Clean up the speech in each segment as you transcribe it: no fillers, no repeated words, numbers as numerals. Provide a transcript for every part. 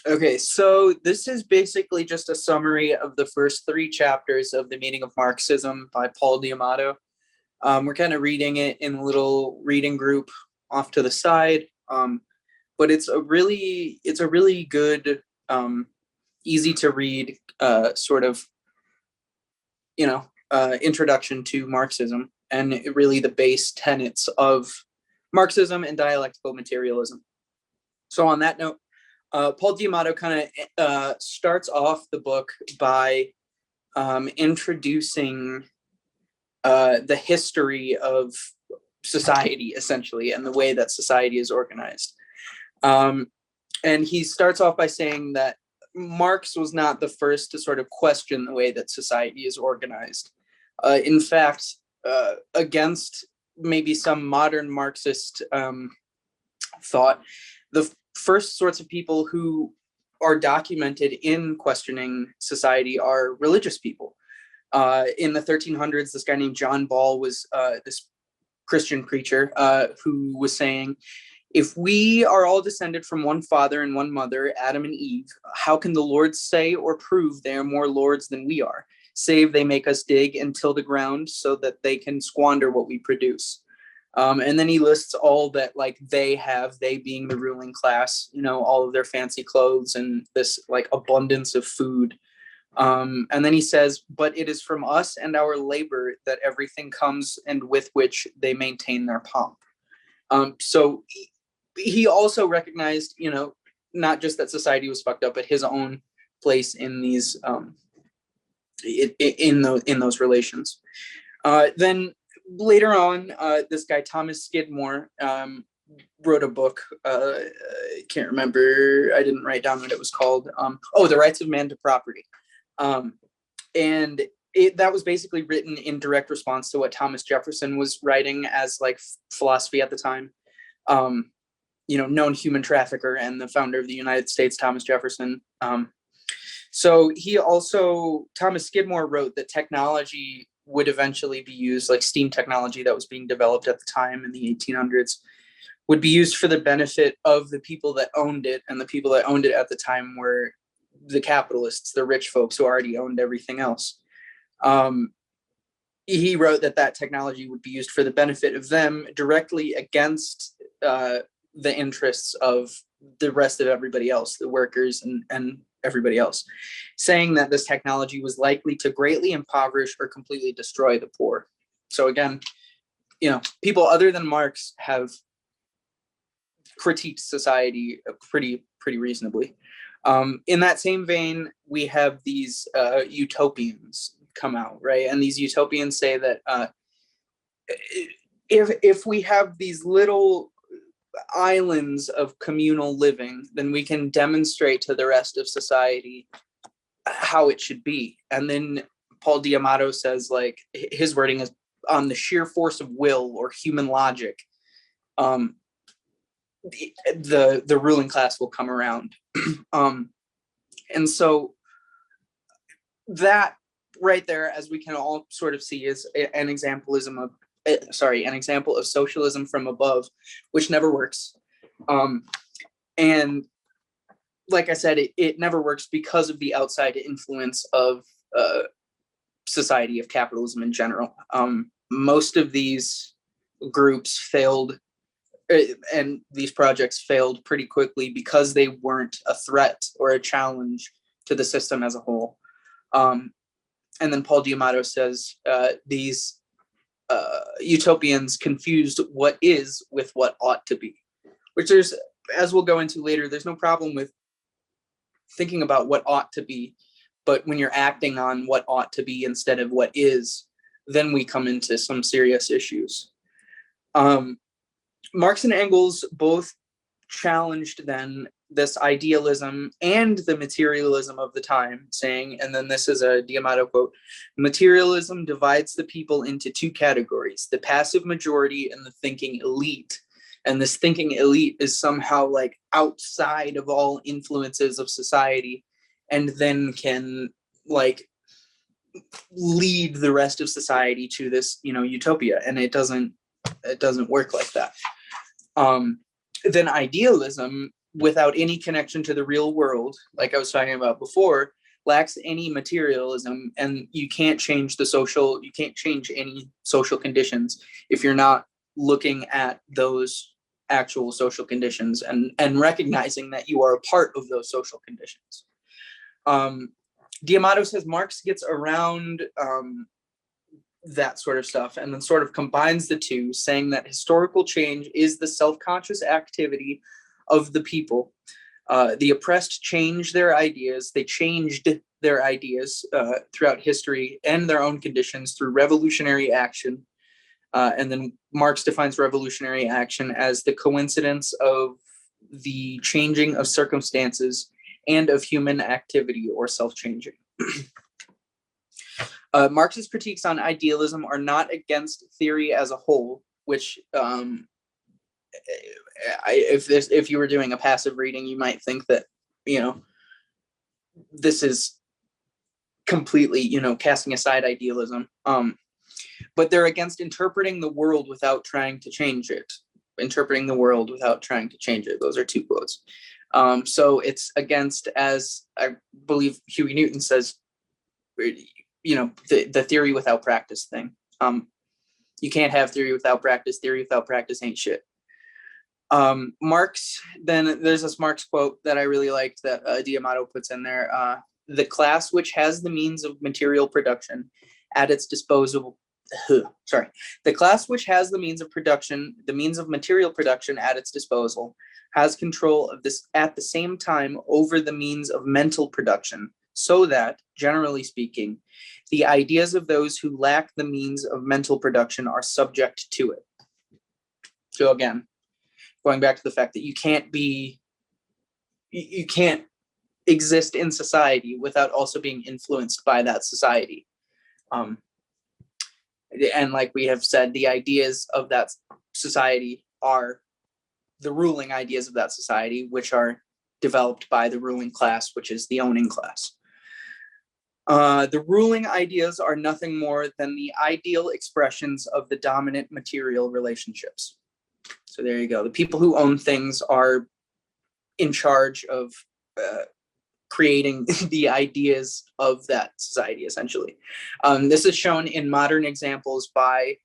Okay, so this is basically just a summary of the first three chapters of The Meaning of Marxism by Paul D'Amato. We're kind of reading it in a little reading group off to the side, but it's a really good, easy to read sort of introduction to Marxism and really the base tenets of Marxism and dialectical materialism. So on that note, Paul D'Amato kind of starts off the book by introducing the history of society, essentially, and the way that society is organized. And he starts off by saying that Marx was not the first to sort of question the way that society is organized. In fact, against maybe some modern Marxist thought, the first sorts of people who are documented in questioning society are religious people. In the 1300s, this guy named John Ball was this Christian preacher who was saying, if we are all descended from one father and one mother, Adam and Eve, how can the Lord say or prove they are more lords than we are, save they make us dig and till the ground so that they can squander what we produce? And then he lists all that like they being the ruling class, all of their fancy clothes and this like abundance of food. And then he says, but it is from us and our labor that everything comes and with which they maintain their pomp. So he also recognized, not just that society was fucked up, but his own place in these, in those relations. Then later on, this guy Thomas Skidmore wrote a book. I can't remember. I didn't write down what it was called. The Rights of Man to Property, and that was basically written in direct response to what Thomas Jefferson was writing as like philosophy at the time. Known human trafficker and the founder of the United States, Thomas Jefferson. So Thomas Skidmore wrote that technology would eventually be used, like steam technology that was being developed at the time in the 1800s, would be used for the benefit of the people that owned it. And the people that owned it at the time were the capitalists, the rich folks who already owned everything else. He wrote that technology would be used for the benefit of them directly against the interests of the rest of everybody else, the workers and everybody else, saying that this technology was likely to greatly impoverish or completely destroy the poor. So again, people other than Marx have critiqued society pretty reasonably. In that same vein, we have these utopians come out, right? And these utopians say that if we have these little islands of communal living, then we can demonstrate to the rest of society how it should be. And then Paul D'Amato says, like, his wording is, on the sheer force of will or human logic, the ruling class will come around. And so that right there, as we can all sort of see, is an example of socialism from above, which never works. And like I said, it never works because of the outside influence of society, of capitalism in general. Most of these groups failed, and these projects failed pretty quickly because they weren't a threat or a challenge to the system as a whole. And then Paul D'Amato says these utopians confused what is with what ought to be, which there's, as we'll go into later, there's no problem with thinking about what ought to be, but when you're acting on what ought to be instead of what is, then we come into some serious issues. Marx and Engels both challenged then this idealism and the materialism of the time, saying, and then this is a D'Amato quote, materialism divides the people into two categories, the passive majority and the thinking elite. And this thinking elite is somehow like outside of all influences of society, and then can like lead the rest of society to this, utopia. And it doesn't work like that. Then idealism without any connection to the real world, like I was talking about before, lacks any materialism, and you can't change any social conditions if you're not looking at those actual social conditions and recognizing that you are a part of those social conditions. D'Amato says Marx gets around that sort of stuff and then sort of combines the two, saying that historical change is the self-conscious activity of the people. The oppressed change their ideas. They changed their ideas throughout history and their own conditions through revolutionary action. And then Marx defines revolutionary action as the coincidence of the changing of circumstances and of human activity or self-changing. Marx's critiques on idealism are not against theory as a whole, which if you were doing a passive reading, you might think that, this is completely, casting aside idealism. But they're against interpreting the world without trying to change it. Interpreting the world without trying to change it. Those are two quotes. So it's against, as I believe Huey Newton says, the theory without practice thing. You can't have theory without practice. Theory without practice ain't shit. Marx, then there's this Marx quote that I really liked that D'Amato puts in there. The class which has the means of material production at its disposal. The class which has the means of production, the means of material production at its disposal, has control of this at the same time over the means of mental production, so that, generally speaking, the ideas of those who lack the means of mental production are subject to it. So again, going back to the fact that you can't exist in society without also being influenced by that society. And like we have said, the ideas of that society are the ruling ideas of that society, which are developed by the ruling class, which is the owning class. The ruling ideas are nothing more than the ideal expressions of the dominant material relationships. So there you go. The people who own things are in charge of creating the ideas of that society, essentially. This is shown in modern examples by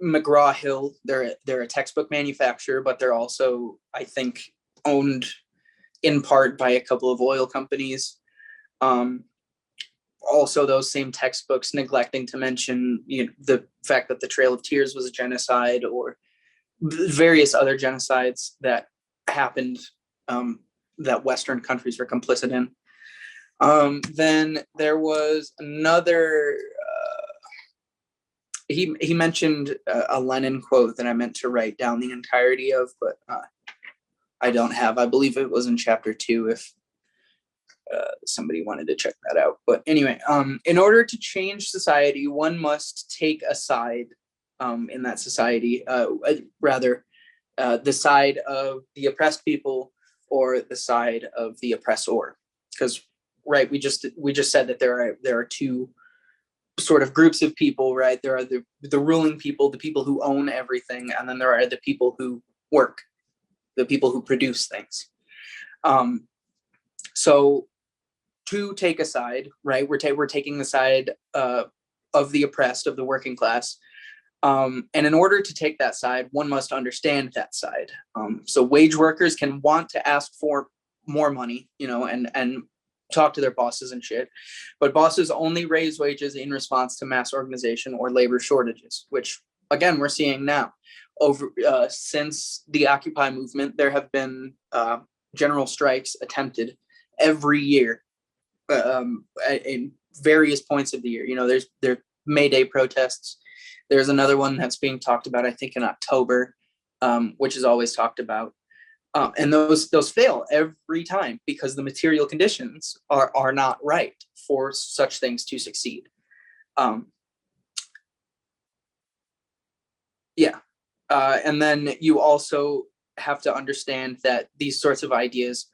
McGraw-Hill. They're a textbook manufacturer, but they're also, I think, owned in part by a couple of oil companies. Also, those same textbooks neglecting to mention the fact that the Trail of Tears was a genocide, or various other genocides that happened that Western countries were complicit in. Then there was another, he mentioned a Lenin quote that I meant to write down the entirety of, but I don't have. I believe it was in chapter 2 if somebody wanted to check that out. But anyway, in order to change society, one must take a side in that society, rather the side of the oppressed people or the side of the oppressor. Because right, we just said that there are two sort of groups of people, right? There are the ruling people, the people who own everything, and then there are the people who work, the people who produce things. So to take a side, right? We're taking the side of the oppressed, of the working class. And in order to take that side, one must understand that side. So wage workers can want to ask for more money, and talk to their bosses and shit. But bosses only raise wages in response to mass organization or labor shortages, which again, we're seeing now. Since the Occupy movement, there have been general strikes attempted every year in various points of the year. There's May Day protests. There's another one that's being talked about, I think, in October, which is always talked about. And those fail every time because the material conditions are not right for such things to succeed. And then you also have to understand that these sorts of ideas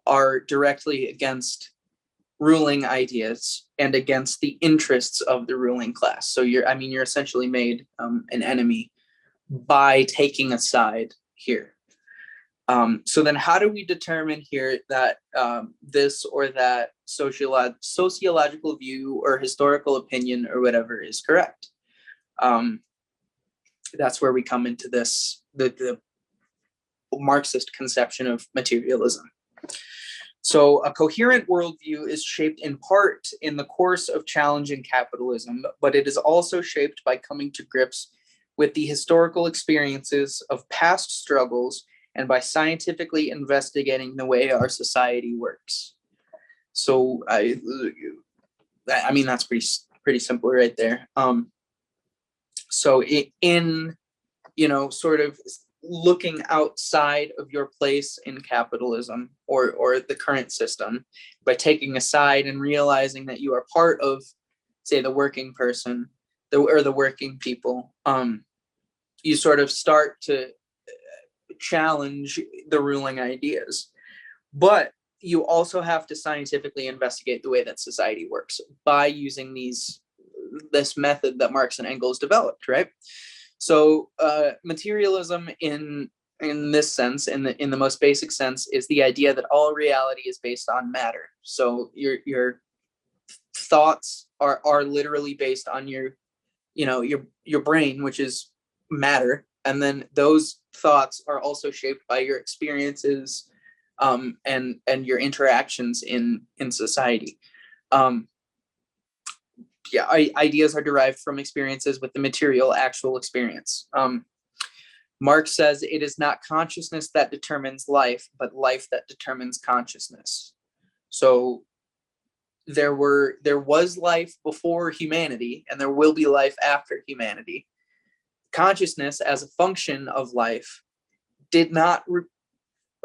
are directly against ruling ideas and against the interests of the ruling class. So you're essentially made an enemy by taking a side here. So then how do we determine here that this or that sociological view or historical opinion or whatever is correct? That's where we come into this, the Marxist conception of materialism. So a coherent worldview is shaped in part in the course of challenging capitalism, but it is also shaped by coming to grips with the historical experiences of past struggles and by scientifically investigating the way our society works. So I mean, that's pretty simple right there. So in, sort of looking outside of your place in capitalism or the current system, by taking a side and realizing that you are part of, say, the working person, or the working people, you sort of start to challenge the ruling ideas. But you also have to scientifically investigate the way that society works by using this method that Marx and Engels developed, right? So materialism in this sense, in the most basic sense, is the idea that all reality is based on matter. So your thoughts are literally based on your brain, which is matter, and then those thoughts are also shaped by your experiences, and your interactions in society. Ideas are derived from experiences with the material actual experience. Marx says it is not consciousness that determines life, but life that determines consciousness. So there was life before humanity, and there will be life after humanity. Consciousness as a function of life did not,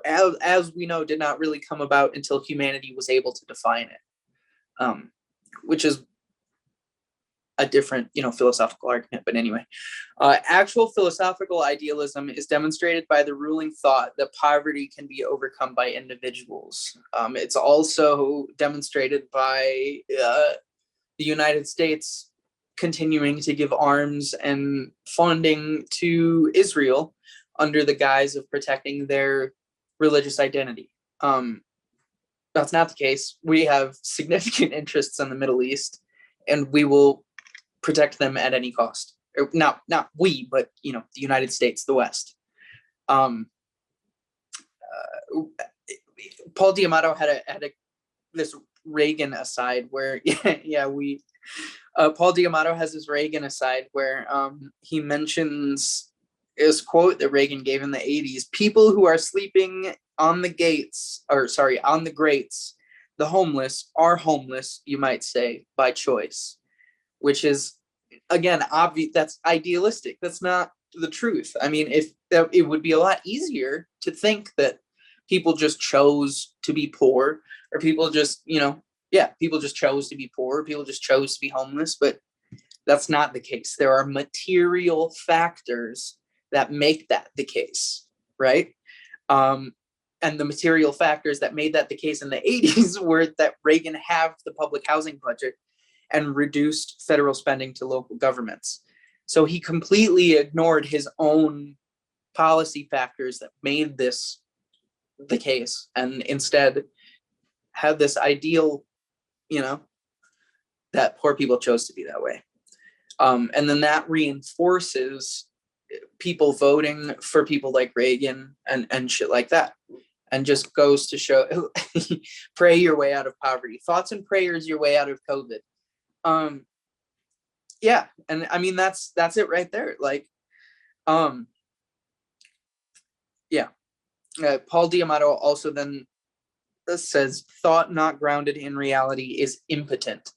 as we know, did not really come about until humanity was able to define it, which is a different, philosophical argument. But anyway, actual philosophical idealism is demonstrated by the ruling thought that poverty can be overcome by individuals. It's also demonstrated by the United States continuing to give arms and funding to Israel under the guise of protecting their religious identity. That's not the case. We have significant interests in the Middle East, and we will protect them at any cost. Not we, but the United States, the West. Paul D'Amato had this Reagan aside where Paul D'Amato has this Reagan aside where he mentions this quote that Reagan gave in the 80s: people who are sleeping on the grates, the homeless, are homeless, you might say, by choice. Which is, again, obvious. That's idealistic. That's not the truth. I mean, it would be a lot easier to think that people just chose to be poor, or people just, people just chose to be poor, people just chose to be homeless, but that's not the case. There are material factors that make that the case, right? And the material factors that made that the case in the 80s were that Reagan halved the public housing budget and reduced federal spending to local governments. So he completely ignored his own policy factors that made this the case, and instead had this ideal, that poor people chose to be that way. And then that reinforces people voting for people like Reagan and shit like that. And just goes to show, pray your way out of poverty. Thoughts and prayers your way out of COVID. Yeah, and I mean that's it right there. Like, Paul D'Amato also then says thought not grounded in reality is impotent,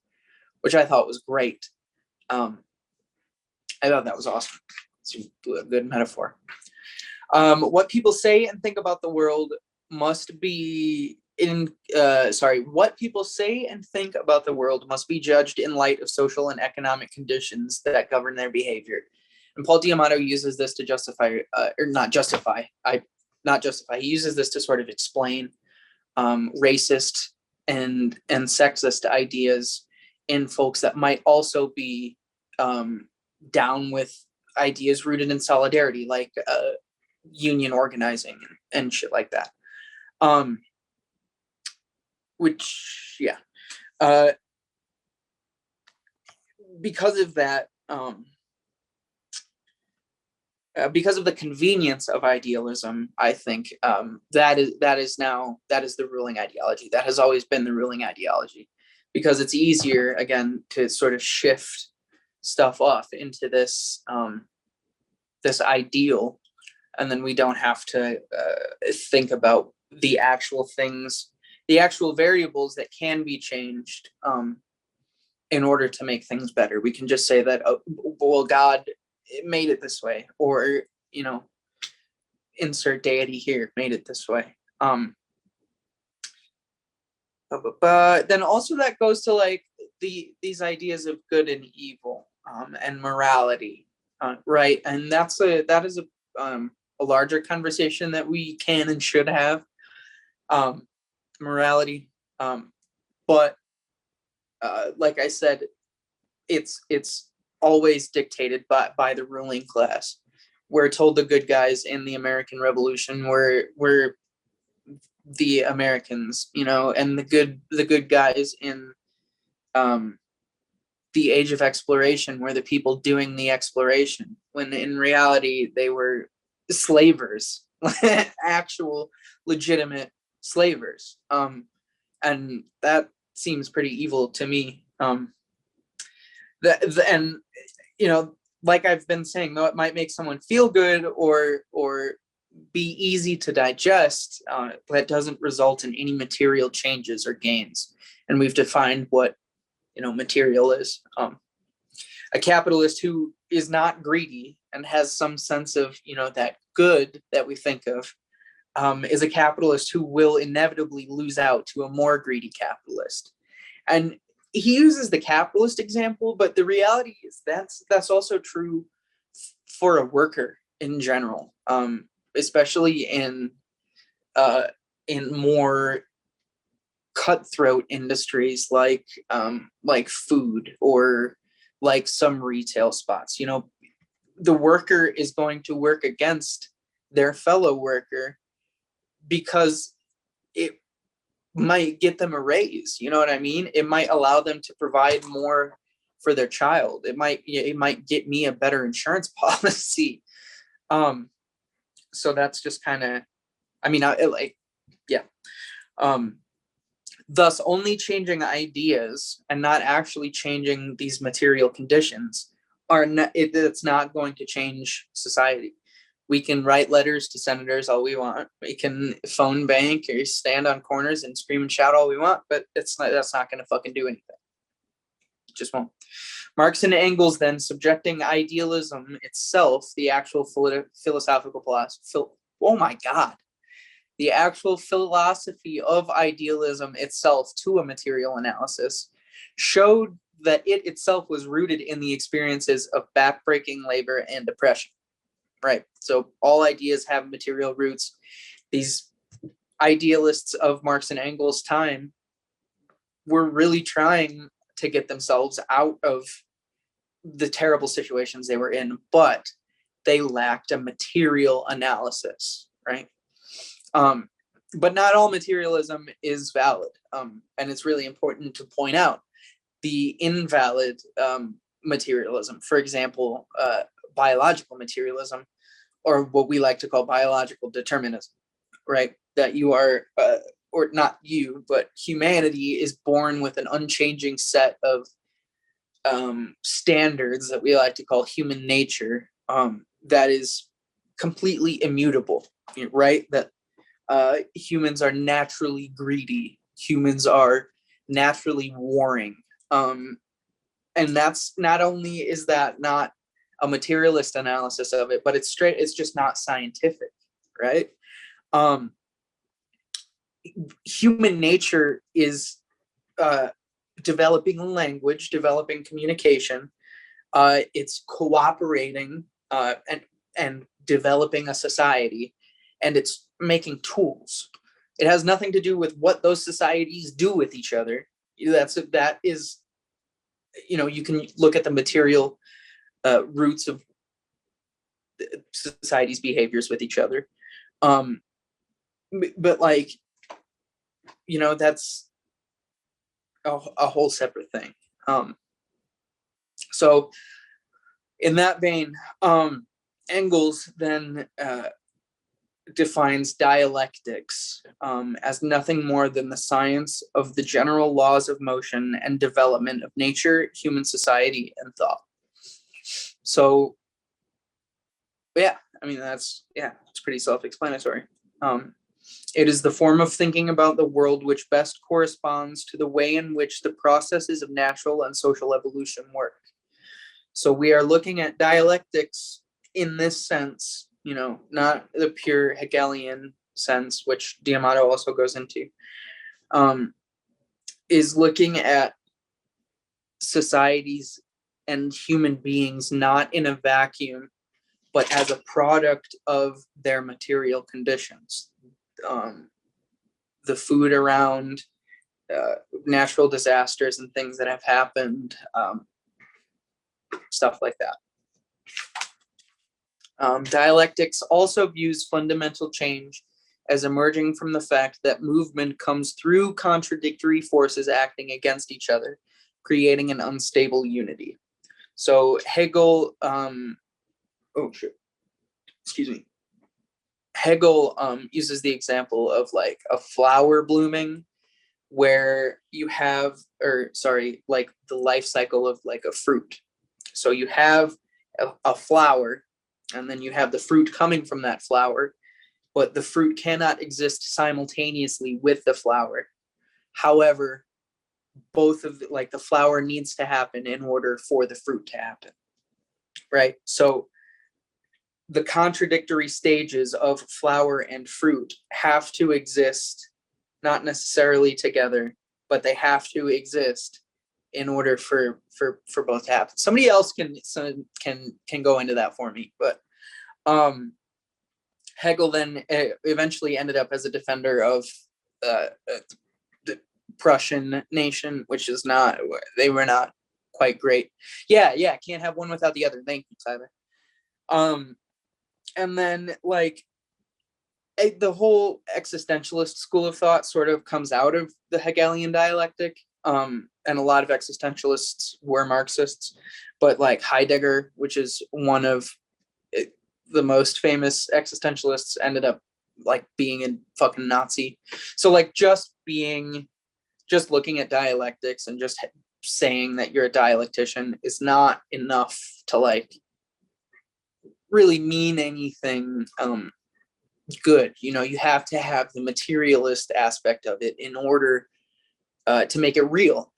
which I thought was great. I thought that was awesome. It's a good metaphor. What people say and think about the world must be what people say and think about the world must be judged in light of social and economic conditions that govern their behavior. And Paul D'Amato uses this to he uses this to sort of explain racist and sexist ideas in folks that might also be down with ideas rooted in solidarity, like union organizing and shit like that. Which, yeah, because of that, because of the convenience of idealism, I think that is the ruling ideology. That has always been the ruling ideology, because it's easier, again, to sort of shift stuff off into this this ideal, and then we don't have to think about the actual things, the actual variables that can be changed in order to make things better. We can just say that, oh, well, God made it this way, or, you know, insert deity here, made it this way. But then also that goes to like these ideas of good and evil, and morality, right? And that is a larger conversation that we can and should have, morality. But like I said, it's always dictated by the ruling class. We're told the good guys in the American Revolution were the Americans, you know, and the good guys in the age of exploration were the people doing the exploration, when in reality they were slavers, actual legitimate slavers. And that seems pretty evil to me. And you know, like I've been saying, though it might make someone feel good or be easy to digest, that doesn't result in any material changes or gains. And we've defined what, you know, material is. A capitalist who is not greedy and has some sense of, you know, that good that we think of, is a capitalist who will inevitably lose out to a more greedy capitalist. And he uses the capitalist example, but the reality is that's also true for a worker in general, especially in more cutthroat industries like food or like some retail spots. You know, the worker is going to work against their fellow worker because it might get them a raise. You know what I mean? It might allow them to provide more for their child. It might get me a better insurance policy. So that's just kind of, I mean, yeah. Thus, only changing ideas and not actually changing these material conditions it's not going to change society. We can write letters to senators all we want. We can phone bank or stand on corners and scream and shout all we want, but that's not going to fucking do anything. It just won't. Marx and Engels then subjecting idealism itself, the actual philosophical philosophy. Oh my God. The actual philosophy of idealism itself to a material analysis showed that it itself was rooted in the experiences of backbreaking labor and oppression. Right. So all ideas have material roots. These idealists of Marx and Engels' time were really trying to get themselves out of the terrible situations they were in, but they lacked a material analysis, right? But not all materialism is valid. And it's really important to point out the invalid materialism. For example, biological materialism, or what we like to call biological determinism, right? That you are, or not you, but humanity is born with an unchanging set of standards that we like to call human nature, that is completely immutable, right? That humans are naturally greedy. Humans are naturally warring. And that's not only is that not a materialist analysis of it, but it's just not scientific, right? Human nature is developing language, developing communication. It's cooperating and developing a society, and it's making tools. It has nothing to do with what those societies do with each other. That is, you know, you can look at the material roots of society's behaviors with each other. but like, that's a whole separate thing. So in that vein, Engels then defines dialectics as nothing more than the science of the general laws of motion and development of nature, human society, and thought. So, yeah, I mean, it's pretty self-explanatory. It is the form of thinking about the world which best corresponds to the way in which the processes of natural and social evolution work. So we are looking at dialectics in this sense, not the pure Hegelian sense, which D'Amato also goes into, is looking at societies and human beings not in a vacuum, but as a product of their material conditions. The food around, natural disasters and things that have happened, stuff like that. Dialectics also views fundamental change as emerging from the fact that movement comes through contradictory forces acting against each other, creating an unstable unity. So Hegel, Hegel uses the example of like a flower blooming, where you have, like the life cycle of like a fruit. So you have a flower, and then you have the fruit coming from that flower, but the fruit cannot exist simultaneously with the flower. However, both of the flower needs to happen in order for the fruit to happen, right? So the contradictory stages of flower and fruit have to exist, not necessarily together, but they have to exist in order for both to happen. Somebody else can go into that for me, but Hegel then eventually ended up as a defender of the Prussian nation, which is not, they were not quite great. Yeah, can't have one without the other. Thank you, Tyler. And then the whole existentialist school of thought sort of comes out of the Hegelian dialectic. And a lot of existentialists were Marxists, but like Heidegger, which is one of the most famous existentialists, ended up being a fucking Nazi. So just looking at dialectics and just saying that you're a dialectician is not enough to really mean anything good. You have to have the materialist aspect of it in order to make it real.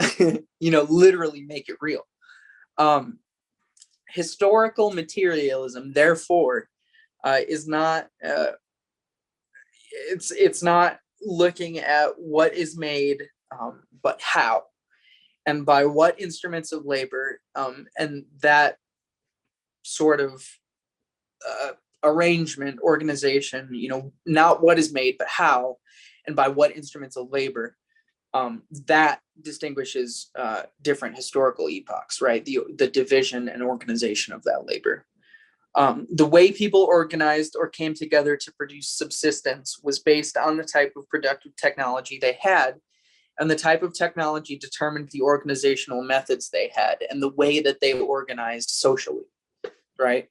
Literally make it real. Historical materialism, therefore, is not it's not looking at what is made, but how, and by what instruments of labor, and that sort of arrangement, organization, not what is made, but how, and by what instruments of labor. That distinguishes different historical epochs, right? The division and organization of that labor. The way people organized or came together to produce subsistence was based on the type of productive technology they had, and the type of technology determined the organizational methods they had and the way that they organized socially, right?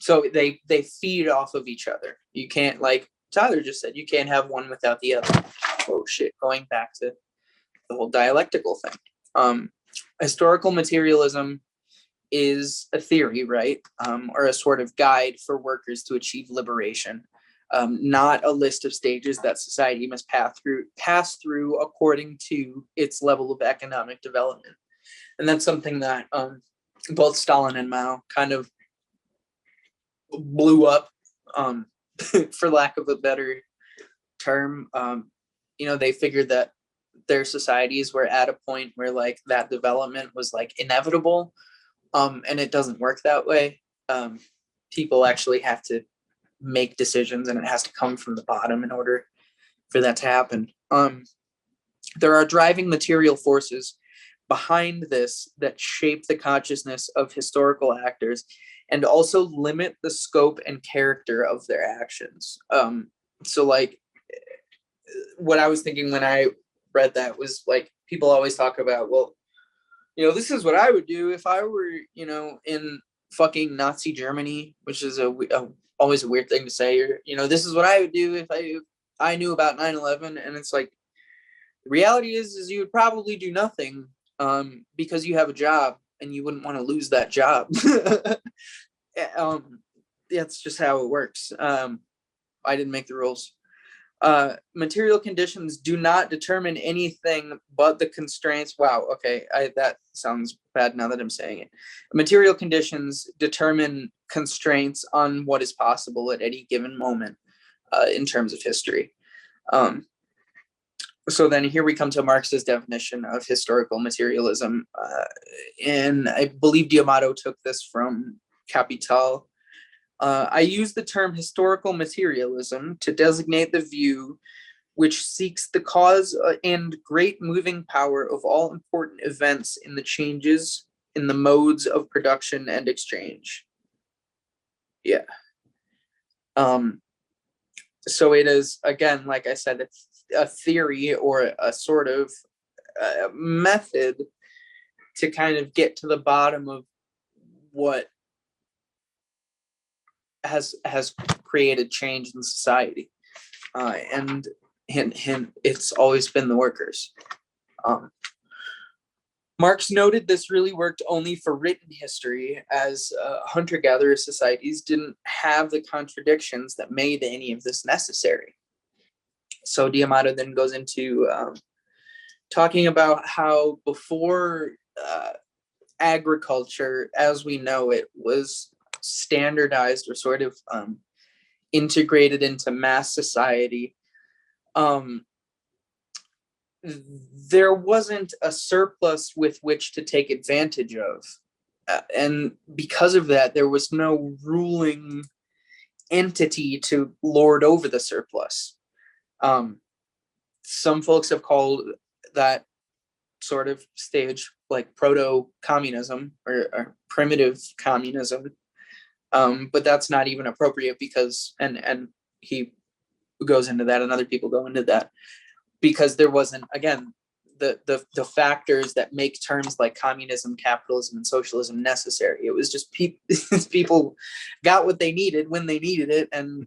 So they feed off of each other. You can't, like Tyler just said, you can't have one without the other. Oh shit, going back to the whole dialectical thing. Historical materialism is a theory, right? Or a sort of guide for workers to achieve liberation, not a list of stages that society must pass through according to its level of economic development. And that's something that both Stalin and Mao kind of blew up, for lack of a better term. They figured that their societies were at a point where that development was inevitable, and it doesn't work that way. People actually have to make decisions, and it has to come from the bottom in order for that to happen. There are driving material forces behind this that shape the consciousness of historical actors and also limit the scope and character of their actions. So like what I was thinking when I read that was like, people always talk about, well, this is what I would do if I were, in fucking Nazi Germany, which is always a weird thing to say. Or, this is what I would do if I knew about 9/11. And it's like, the reality is you would probably do nothing, because you have a job and you wouldn't want to lose that job. That's just how it works. I didn't make the rules. Material conditions do not determine anything but the constraints. Wow, okay, that sounds bad now that I'm saying it. Material conditions determine constraints on what is possible at any given moment, in terms of history. So then here we come to Marx's definition of historical materialism. And I believe D'Amato took this from Capital. I use the term historical materialism to designate the view which seeks the cause and great moving power of all important events in the changes in the modes of production and exchange. Yeah. So it is, again, like I said, it's a theory or a sort of method to kind of get to the bottom of what has created change in society, and it's always been the workers. Marx noted this really worked only for written history, as hunter-gatherer societies didn't have the contradictions that made any of this necessary. So D'Amato then goes into talking about how before agriculture as we know it was standardized or sort of integrated into mass society, there wasn't a surplus with which to take advantage of. And because of that, there was no ruling entity to lord over the surplus. Some folks have called that sort of stage like proto-communism or primitive communism. But that's not even appropriate because, and he goes into that and other people go into that, because there wasn't, again, the factors that make terms like communism, capitalism, and socialism necessary. It was just people got what they needed when they needed it, and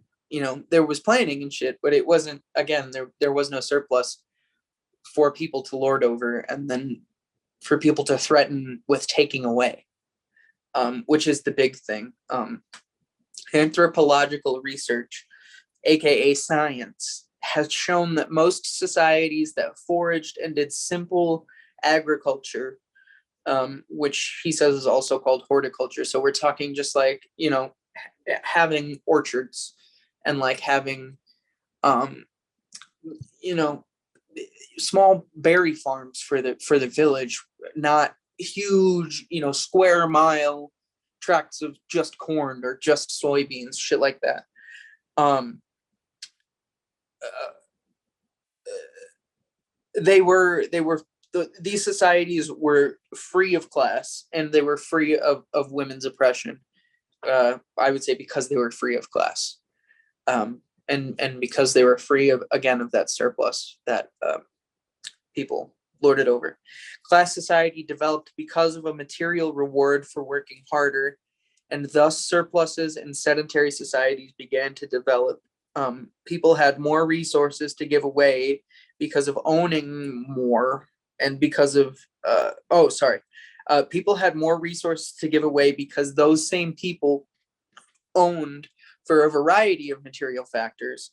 there was planning and shit, but it wasn't, again, there was no surplus for people to lord over and then for people to threaten with taking away, which is the big thing. Anthropological research, aka science, has shown that most societies that foraged and did simple agriculture, which he says is also called horticulture. So we're talking just like, having orchards and like having, small berry farms for the village, not huge, square mile tracts of just corn or just soybeans, shit like that. These societies were free of class and they were free of women's oppression. I would say because they were free of class, and because they were free of that surplus that people lorded over. Class society developed because of a material reward for working harder, and thus surpluses in sedentary societies began to develop. People had more resources to give away because of owning more, and because of people had more resources to give away because those same people owned, for a variety of material factors,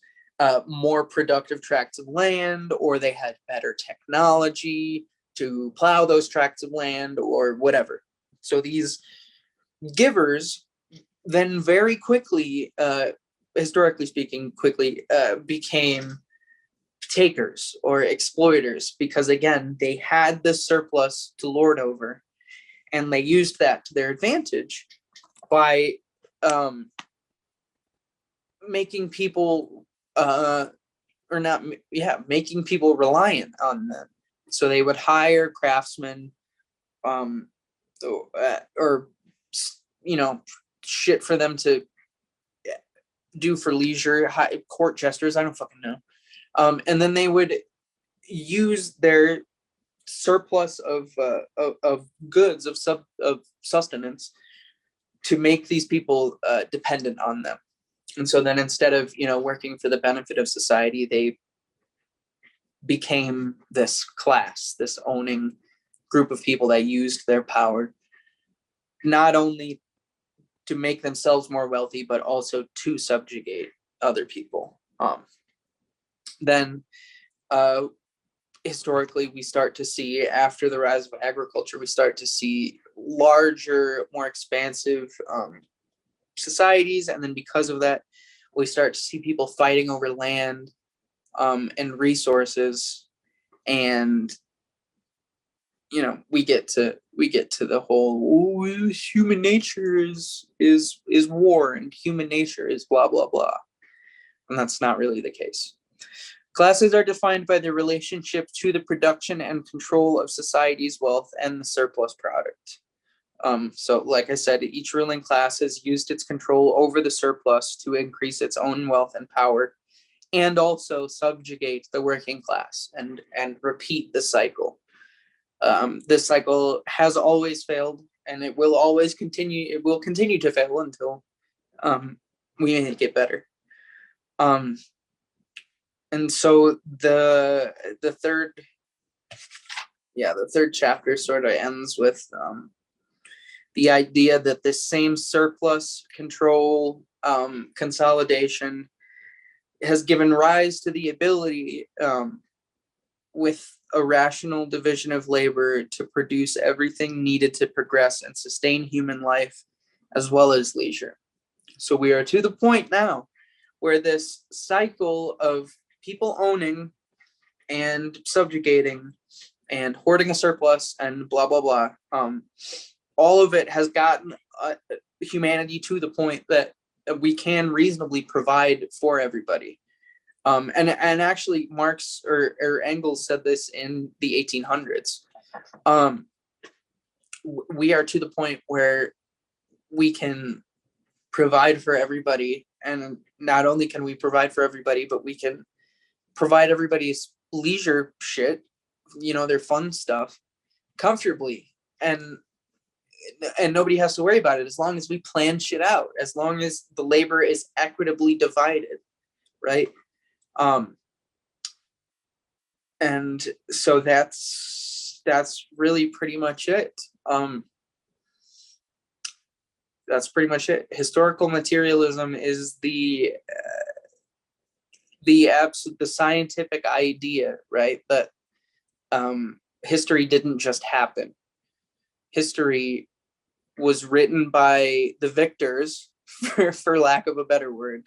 more productive tracts of land, or they had better technology to plow those tracts of land or whatever. So these givers then very quickly, historically speaking, became takers or exploiters, because again, they had this surplus to lord over, and they used that to their advantage by making people making people reliant on them. So they would hire craftsmen, or shit for them to do for leisure, court jesters, I don't fucking know. And then they would use their surplus of goods, of sustenance, to make these people dependent on them. And so then instead of, working for the benefit of society, they became this class, this owning group of people that used their power not only to make themselves more wealthy, but also to subjugate other people. Then historically, we start to see, after the rise of agriculture, we start to see larger, more expansive societies. And then because of that, we start to see people fighting over land and resources. And we get to the whole human nature is war, and human nature is blah blah blah, and that's not really the case. Classes are defined by their relationship to the production and control of society's wealth and the surplus product. So like I said, each ruling class has used its control over the surplus to increase its own wealth and power, and also subjugate the working class and repeat the cycle. This cycle has always failed, and it will always continue. It will continue to fail until we make it better. And so the third chapter sort of ends with the idea that this same surplus control consolidation has given rise to the ability, with a rational division of labor, to produce everything needed to progress and sustain human life, as well as leisure. So we are to the point now where this cycle of people owning and subjugating and hoarding a surplus and blah blah blah, all of it has gotten humanity to the point that we can reasonably provide for everybody. And actually, Marx or Engels said this in the 1800s. We are to the point where we can provide for everybody, and not only can we provide for everybody, but we can provide everybody's leisure shit, their fun stuff, comfortably, and nobody has to worry about it, as long as we plan shit out, as long as the labor is equitably divided, right? And so that's really pretty much it. That's pretty much it. Historical materialism is the scientific idea, right? That history didn't just happen. History was written by the victors, for lack of a better word,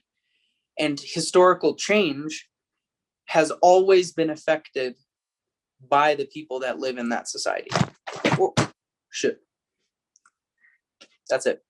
and historical change has always been affected by the people that live in that society. Oh, shit. That's it.